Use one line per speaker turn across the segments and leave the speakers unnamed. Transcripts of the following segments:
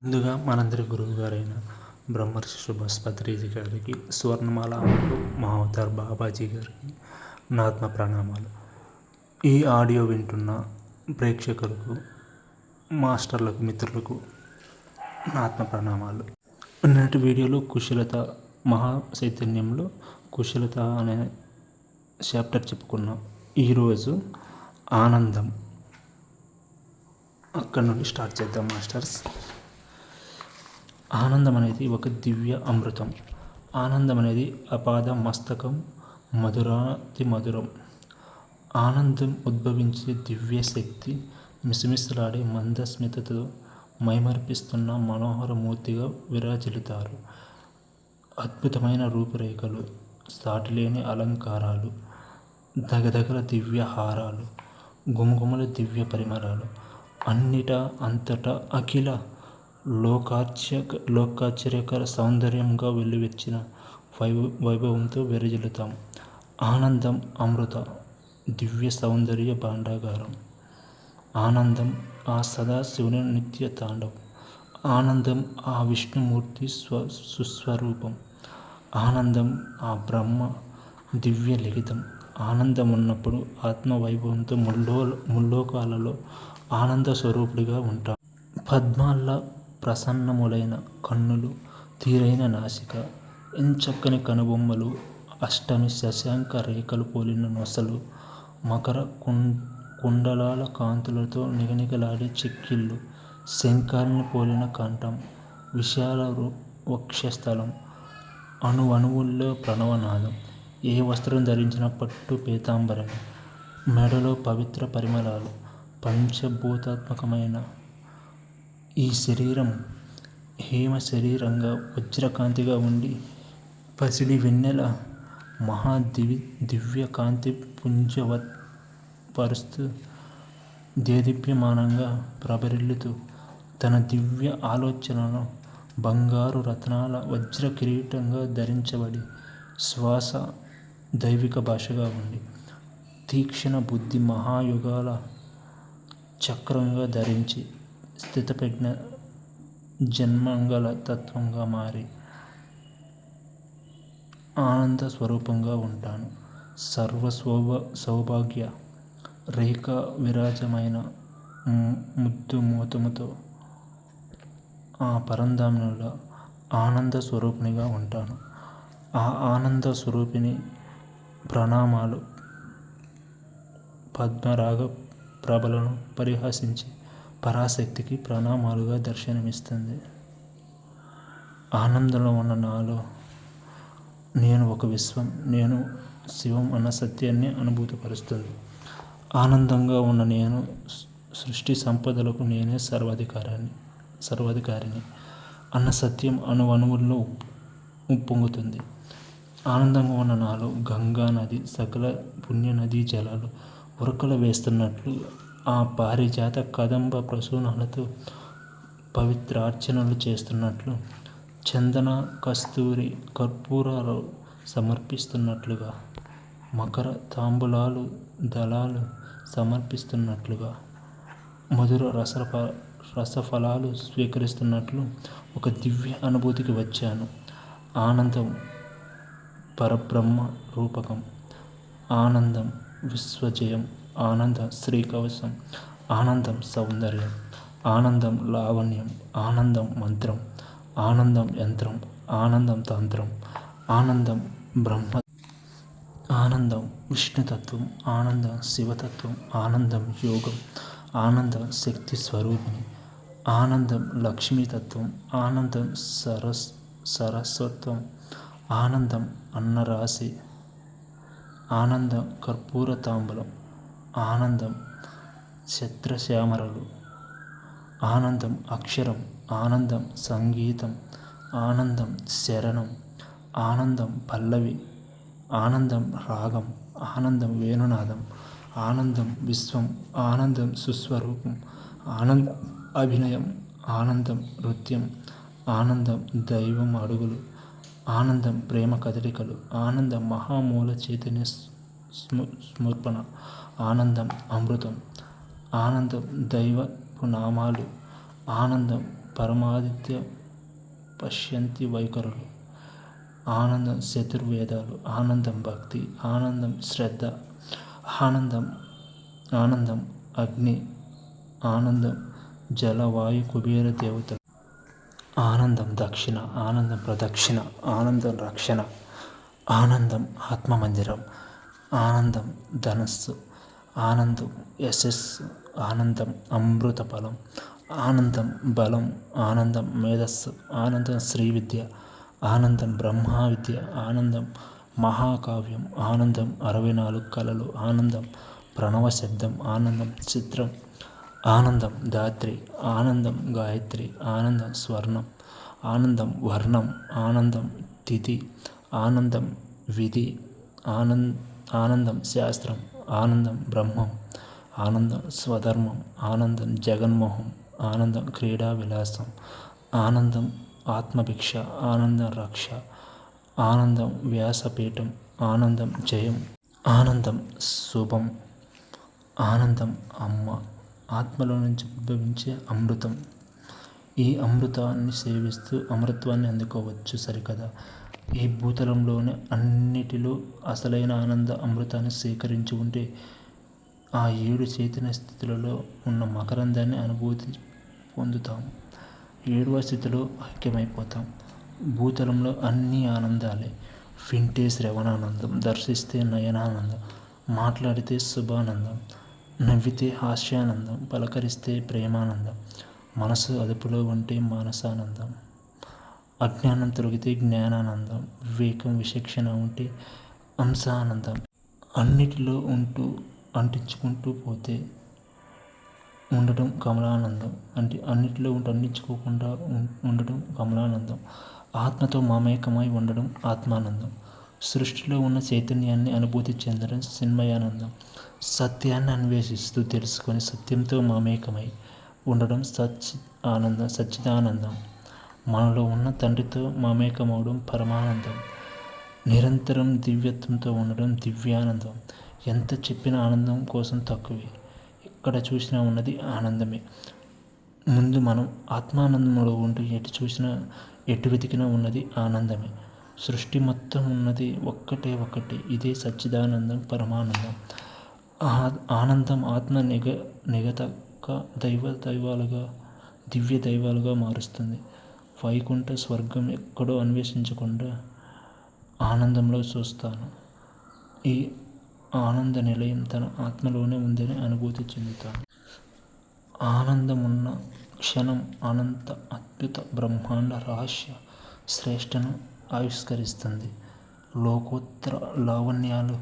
ముందుగా మనందరి గురువు గారైన బ్రహ్మర్షి సుభాష్పత్రిజీ గారికి, స్వర్ణమాల అమలు మహావతార్ బాబాజీ గారికి నా ఆత్మ ప్రణామాలు. ఈ ఆడియో వింటున్న ప్రేక్షకులకు, మాస్టర్లకు, మిత్రులకు నా ఆత్మ ప్రణామాలు. నిన్నటి వీడియోలో కుశలత, మహా చైతన్యంలో కుశలత అనే చాప్టర్ చెప్పుకున్నాం. ఈరోజు ఆనందం, అక్కడి నుండి స్టార్ట్ చేద్దాం మాస్టర్స్. ఆనందం అనేది ఒక దివ్య అమృతం. ఆనందం అనేది అపాద మస్తకం, మధురాతి మధురం. ఆనందం ఉద్భవించే దివ్య శక్తి మిసమిసలాడే మందస్మితతో మైమర్పిస్తున్న మనోహర మూర్తిగా విరాజిల్లుతారు. అద్భుతమైన రూపురేఖలు, సాటిలేని అలంకారాలు, దగదగల దివ్య హారాలు, గుమగుమల దివ్య పరిమళాలు, అన్నిటా అంతటా అఖిల లోకాశ్చర్యకర సౌందర్యంగా వెల్లువెచ్చిన వైభవంతో విరజిల్లుతాం. ఆనందం అమృత దివ్య సౌందర్య భాండాగారం. ఆనందం ఆ సదాశివుని నిత్య తాండవం. ఆనందం ఆ విష్ణుమూర్తి సుస్వరూపం. ఆనందం ఆ బ్రహ్మ దివ్య లిఖితం. ఆనందం ఉన్నప్పుడు ఆత్మవైభవంతో ముల్లోకాలలో ఆనంద స్వరూపుడిగా ఉంటాం. పద్మాల్లా ప్రసన్నములైన కన్నులు, తీరైన నాసిక, ఎంచక్కని కనుబొమ్మలు, అష్టమి శశాంక రేఖలు పోలిన నొసలు, మకర కుండలాల కాంతులతో నిగనిగలాడే చెక్కిళ్ళు, శంఖాల్ని పోలిన కంఠం, విశాల వక్షస్థలం, అణువణువుల్లో ప్రణవనాదం, ఏ వస్త్రం ధరించిన పట్టు పీతాంబరమే, మెడలో పవిత్ర పరిమళాలు, పంచభూతాత్మకమైన ఈ శరీరం హేమ శరీరంగా వజ్రకాంతిగా ఉండి, పసిడి వెన్నెల దివ్య కాంతి పుంజవత్పరుస్తూ దేదీప్యమానంగా ప్రబరిల్లుతూ తన దివ్య ఆలోచనను బంగారు రత్నాల వజ్ర కిరీటంగా ధరించబడి, శ్వాస దైవిక భాషగా ఉండి, తీక్షణ బుద్ధి మహాయుగాల చక్రంగా ధరించి, స్థితప్రజ్ఞ జన్మంగళ తత్వంగా మారి ఆనంద స్వరూపంగా ఉంటాను. సర్వ సౌభాగ్య రేఖ విరాజమైన ముద్దు మోతముతో ఆ పరంధాముల ఆనంద స్వరూపిణిగా ఉంటాను. ఆ ఆనంద స్వరూపిణి ప్రణామాలు పద్మరాగ ప్రభలను పరిహసించి పరాశక్తికి ప్రణామాలుగా దర్శనమిస్తుంది. ఆనందంలో ఉన్న నాలో నేను ఒక విశ్వం, నేను శివం అన్న సత్యాన్ని అనుభూతిపరుస్తుంది. ఆనందంగా ఉన్న నేను సృష్టి సంపదలకు నేనే సర్వాధికారిని అన్న సత్యం అణువణువుల్లో ఉప్పొంగుతుంది. ఆనందంగా ఉన్న నాలో గంగా నది, సకల పుణ్య నదీ జలాలు ఉరకలు వేస్తున్నట్లు, ఆ పారిజాత కదంబ ప్రసూనాలతో పవిత్రార్చనలు చేస్తున్నట్లు, చందన కస్తూరి కర్పూరాలు సమర్పిస్తున్నట్లుగా, మకర తాంబూలాలు దళాలు సమర్పిస్తున్నట్లుగా, మధుర రసఫలాలు స్వీకరిస్తున్నట్లు ఒక దివ్య అనుభూతికి వచ్చాను. ఆనందం పరబ్రహ్మ రూపకం. ఆనందం విశ్వజయం. ఆనంద శ్రీకవచం. ఆనందం సౌందర్యం. ఆనందం లావణ్యం. ఆనందం మంత్రం. ఆనందం యంత్రం. ఆనందం తంత్రం. ఆనందం బ్రహ్మ. ఆనందం విష్ణుతత్వం. ఆనందం శివతత్వం. ఆనందం యోగం. ఆనందం శక్తి స్వరూపిణి. ఆనందం లక్ష్మీతత్వం. ఆనందం సరస్వత్వం. ఆనందం అన్నరాశి. ఆనందం కర్పూర తాంబూలం. ఆనందం ఛత్రశ్యామరలు. ఆనందం అక్షరం. ఆనందం సంగీతం. ఆనందం శరణం. ఆనందం పల్లవి. ఆనందం రాగం. ఆనందం వేణునాదం. ఆనందం విశ్వం. ఆనందం సుస్వరూపం. ఆనందం అభినయం. ఆనందం నృత్యం. ఆనందం దైవం అడుగులు. ఆనందం ప్రేమ కదలికలు. ఆనందం మహామూల చైతన్య స్మర్పణ. ఆనందం అమృతం. ఆనందం దైవపు నామాలు. ఆనందం పరమాదిత్య పశ్యంతి వైఖరులు. ఆనందం చతుర్వేదాలు. ఆనందం భక్తి. ఆనందం శ్రద్ధ. ఆనందం ఆనందం అగ్ని. ఆనందం జల వాయు కుబేర దేవతలు. ఆనందం దక్షిణ. ఆనందం ప్రదక్షిణ. ఆనందం రక్షణ. ఆనందం ఆత్మమందిరం. ఆనందం ధనస్సు. ఆనందం యశస్సు. ఆనందం అమృత ఫలం. ఆనందం బలం. ఆనందం మేధస్సు. ఆనందం శ్రీవిద్య. ఆనందం బ్రహ్మ విద్య. ఆనందం మహాకావ్యం. ఆనందం 64 కళలు. ఆనందం ప్రణవ శబ్దం. ఆనందం చిత్రం. ఆనందం ధాత్రి. ఆనందం గాయత్రి. ఆనందం స్వర్ణం. ఆనందం వర్ణం. ఆనందం తిథి. ఆనందం విధి. ఆనందం శాస్త్రం. ఆనందం బ్రహ్మం. ఆనందం స్వధర్మం. ఆనందం జగన్మోహం. ఆనందం క్రీడా విలాసం. ఆనందం ఆత్మభిక్ష. ఆనందం రక్ష. ఆనందం వ్యాసపీఠం. ఆనందం జయం. ఆనందం శుభం. ఆనందం అమ్మ. ఆత్మలో నుంచి ఉద్భవించే అమృతం. ఈ అమృతాన్ని సేవిస్తూ అమరత్వాన్ని అందుకోవచ్చు సరికదా. ఈ భూతలంలోని అన్నిటిలో అసలైన ఆనంద అమృతాన్ని సేకరించి ఉంటే ఆ 7 చైతన్య స్థితులలో ఉన్న మకరందాన్ని అనుభూతి పొందుతాం. 7వ స్థితిలో ఐక్యమైపోతాం. భూతలంలో అన్ని ఆనందాలే. వింటే శ్రవణానందం. దర్శిస్తే నయనానందం. మాట్లాడితే శుభానందం. నవ్వితే హాస్యానందం. పలకరిస్తే ప్రేమానందం. మనసు అదుపులో ఉంటే మానసానందం. అజ్ఞానం తొలగితే జ్ఞానానందం. వివేకం విచక్షణ ఉంటే అంశానందం. అన్నిటిలో ఉంటూ అంటించుకుంటూ పోతే ఉండటం కమలానందం. అన్నిటిలో ఉంటూ అంటించుకోకుండా ఉండటం కమలానందం. ఆత్మతో మమేకమై ఉండడం ఆత్మానందం. సృష్టిలో ఉన్న చైతన్యాన్ని అనుభూతి చెందడం చిన్మయానందం. సత్యాన్ని అన్వేషిస్తూ తెలుసుకొని సత్యంతో మమేకమై ఉండడం సచ్చిదానందం. మనలో ఉన్న తండ్రితో మమేకమవడం పరమానందం. నిరంతరం దివ్యత్వంతో ఉండడం దివ్యానందం. ఎంత చెప్పిన ఆనందం కోసం తక్కువే. ఎక్కడ చూసినా ఉన్నది ఆనందమే. ముందు మనం ఆత్మానందంలో ఉంటూ ఎటు వెతికినా ఉన్నది ఆనందమే. సృష్టి మొత్తం ఉన్నది ఒక్కటే. ఇదే సచ్చిదానందం పరమానందం. ఆనందం ఆత్మ నిగతక దివ్య దైవాలుగా మారుస్తుంది. వైకుంఠ స్వర్గం ఎక్కడో అన్వేషించకుండా ఆనందంలో చూస్తాను. ఈ ఆనంద నిలయం తన ఆత్మలోనే ఉందని అనుభూతి చెందుతాను. ఆనందమున్న క్షణం అనంత అద్భుత బ్రహ్మాండ రహస్య శ్రేష్టను ఆవిష్కరిస్తుంది. లోకోత్తర లావణ్యాలు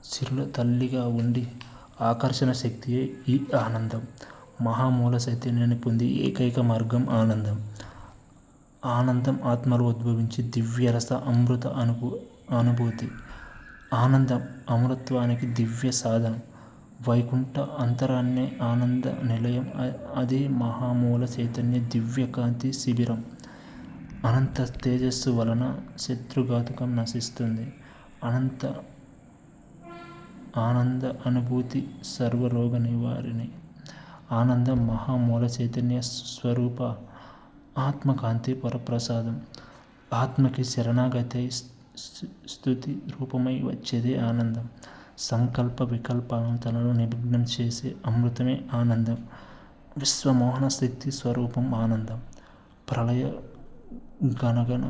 సిరుల తల్లిగా ఉండి ఆకర్షణ శక్తియే ఈ ఆనందం. మహామూల చైతన్యాన్ని పొంది ఏకైక మార్గం ఆనందం. ఆనందం ఆత్మలో ఉద్భవించి దివ్యరస అమృత అనుభూతి. ఆనందం అమరత్వానికి దివ్య సాధనం. వైకుంఠ అంతరాన్నే ఆనంద నిలయం. అదే మహామూల చైతన్య దివ్య కాంతి శిబిరం. అనంత తేజస్సు వలన శత్రుఘాతుకం నశిస్తుంది. ఆనంద అనుభూతి సర్వరోగ నివారిణి. ఆనందం మహామూల చైతన్య స్వరూప ఆత్మకాంతి వరప్రసాదం. ఆత్మకి శరణాగతి స్తుతి రూపమై వచ్చేదే ఆనందం. సంకల్ప వికల్పాలను తనలో నిమగ్నం చేసే అమృతమే ఆనందం. విశ్వమోహన శక్తి స్వరూపం ఆనందం. ప్రళయ గణగణ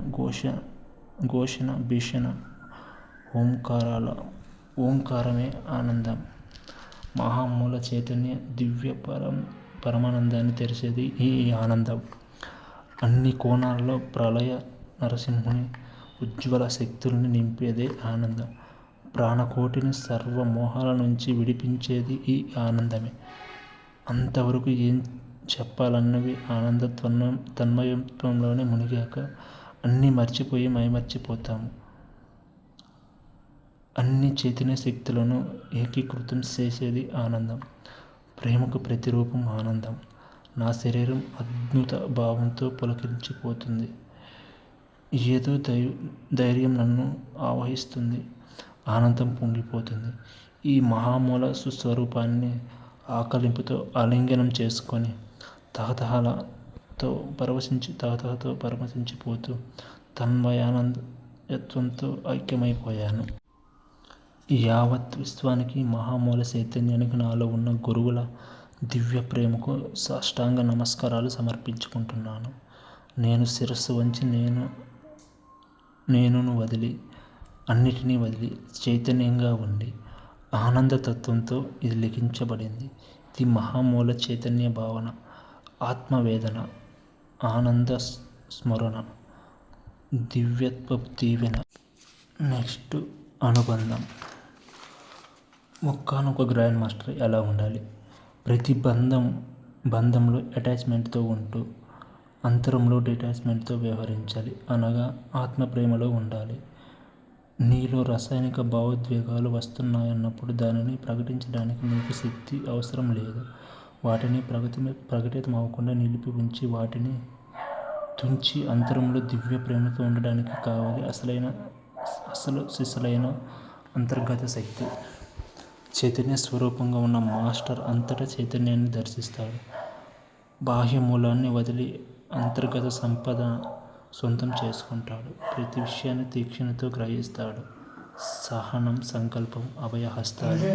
ఘోషణ భీషణ ఓంకారమే ఆనందం. మహామూల చైతన్య దివ్య పరమానందాన్ని తెరిచేది ఈ ఆనందం. అన్ని కోణాల్లో ప్రళయ నరసింహుని ఉజ్వల శక్తుల్ని నింపేదే ఆనందం. ప్రాణకోటిని సర్వ మోహాల నుంచి విడిపించేది ఈ ఆనందమే. అంతవరకు ఏం చెప్పాలన్నవి ఆనంద తన్మయత్వంలోనే మునిగాక అన్నీ మర్చిపోయి మైమర్చిపోతాము. అన్ని చైతన్య శక్తులను ఏకీకృతం చేసేది ఆనందం. ప్రేమకు ప్రతిరూపం ఆనందం. నా శరీరం అద్భుత భావంతో పులకించిపోతుంది. ఏదో ధైర్యం నన్ను ఆవహిస్తుంది. ఆనందం పొంగిపోతుంది. ఈ మహామూల సుస్వరూపాన్ని ఆకలింపుతో ఆలింగనం చేసుకొని తహతహతో పరవశించిపోతూ తన్మయత్వంతో ఐక్యమైపోయాను. యావత్ విశ్వానికి, మహామూల చైతన్యానికి నాలో ఉన్న గురువుల దివ్య ప్రేమకు సాష్టాంగ నమస్కారాలు సమర్పించుకుంటున్నాను. నేను శిరస్సు వంచి నేనును వదిలి, అన్నిటినీ వదిలి చైతన్యంగా ఉండి ఆనందతత్వంతో ఇది లిఖించబడింది. ఇది మహామూల చైతన్య భావన, ఆత్మవేదన, ఆనంద స్మరణ, దివ్యత్వపు దీవెన. నెక్స్ట్ అనుబంధం. ఒక్కానొక గ్రాండ్ మాస్టర్ ఎలా ఉండాలి? ప్రతి బంధంలో అటాచ్మెంట్తో ఉంటూ అంతరంలో డిటాచ్మెంట్తో వ్యవహరించాలి. అనగా ఆత్మ ప్రేమలో ఉండాలి. నీలో రసాయనిక భావోద్వేగాలు వస్తున్నాయన్నప్పుడు దానిని ప్రకటించడానికి నీకు శక్తి అవసరం లేదు. వాటిని ప్రకటితమవకుండా నిలిపి ఉంచి వాటిని తుంచి అంతరంలో దివ్య ప్రేమతో ఉండడానికి కావాలి అసలు సిసలైన అంతర్గత శక్తి. చైతన్య స్వరూపంగా ఉన్న మాస్టర్ అంతటా చైతన్యాన్ని దర్శిస్తాడు. బాహ్య మూలాన్ని వదిలి అంతర్గత సంపద సొంతం చేసుకుంటాడు. ప్రతి విషయాన్ని తీక్షణతో గ్రహిస్తాడు. సహనం, సంకల్పం, అభయహస్తాలు